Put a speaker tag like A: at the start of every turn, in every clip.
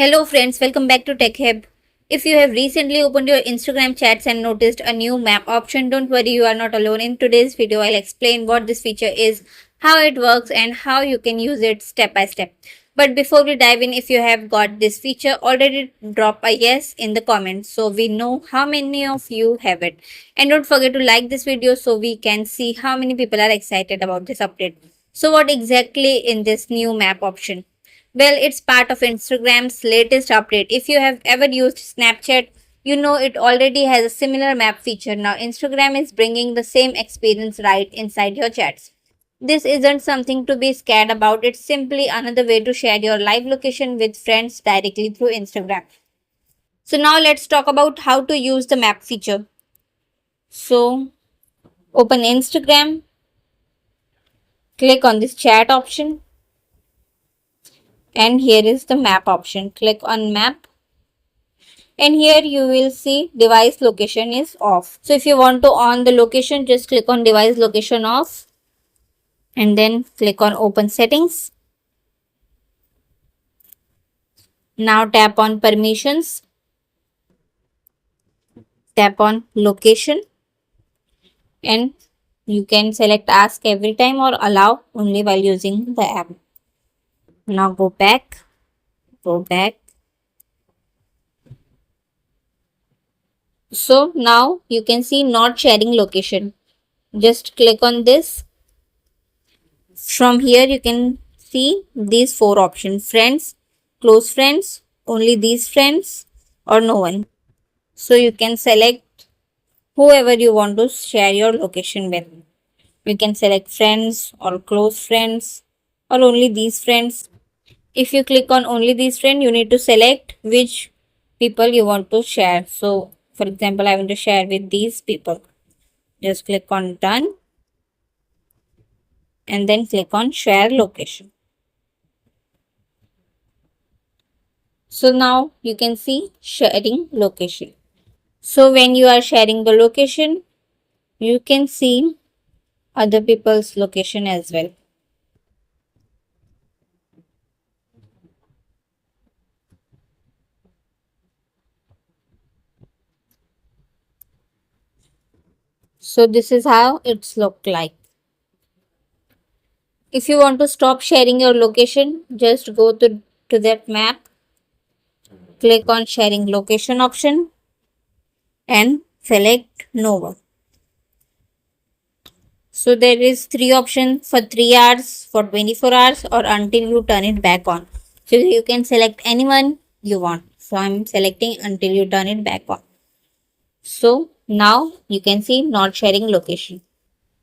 A: Hello friends, welcome back to Tech Hub. If you have recently opened your Instagram chats and noticed a new map option, don't worry, you are not alone. In today's video, I'll explain what this feature is, how it works, and how you can use it step by step. But before we dive in, if you have got this feature already, drop a yes in the comments so we know how many of you have it. And don't forget to like this video so we can see how many people are excited about this update. So what exactly in this new map option? Well, it's part of Instagram's latest update. If you have ever used Snapchat, you know it already has a similar map feature. Now, Instagram is bringing the same experience right inside your chats. This isn't something to be scared about, it's simply another way to share your live location with friends directly through Instagram. So, now let's talk about how to use the map feature. So, open Instagram, click on this chat option, and here is the map option. Click on map, and here you will see device location is off. So if you want to on the location, just click on device location off and then click on open settings. Now tap on permissions, tap on location, and you can select ask every time or allow only while using the app. Now go back. So now you can see not sharing location. Just click on this. From here you can see these four options: friends, close friends, only these friends, or no one. So you can select whoever you want to share your location with. You can select friends or close friends or only these friends. If you click on only these friends, you need to select which people you want to share. So for example, I want to share with these people. Just click on done and then click on share location. So now you can see sharing location. So when you are sharing the location, you can see other people's location as well. So this is how it's looked like. If you want to stop sharing your location, just go to that map, click on sharing location option and select no one. So there is three options for 3 hours, for 24 hours or until you turn it back on. So you can select anyone you want. So I'm selecting until you turn it back on. So now you can see not sharing location.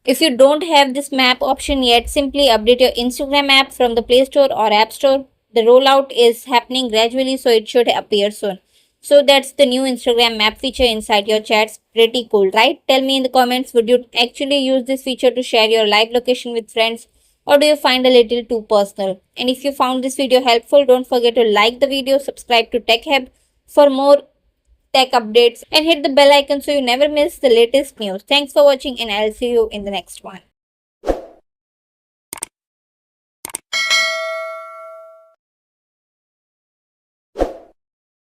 A: If you don't have this map option yet, simply update your Instagram app from the Play Store or App Store. The rollout is happening gradually, so it should appear soon. So that's the new Instagram map feature inside your chats. Pretty cool, right? Tell me in the comments, would you actually use this feature to share your live location with friends, or do you find a little too personal? And if you found this video helpful, don't forget to like the video, subscribe to Tech Hub for more tech updates, and hit the bell icon so you never miss the latest news. Thanks for watching, and I'll see you in the next one.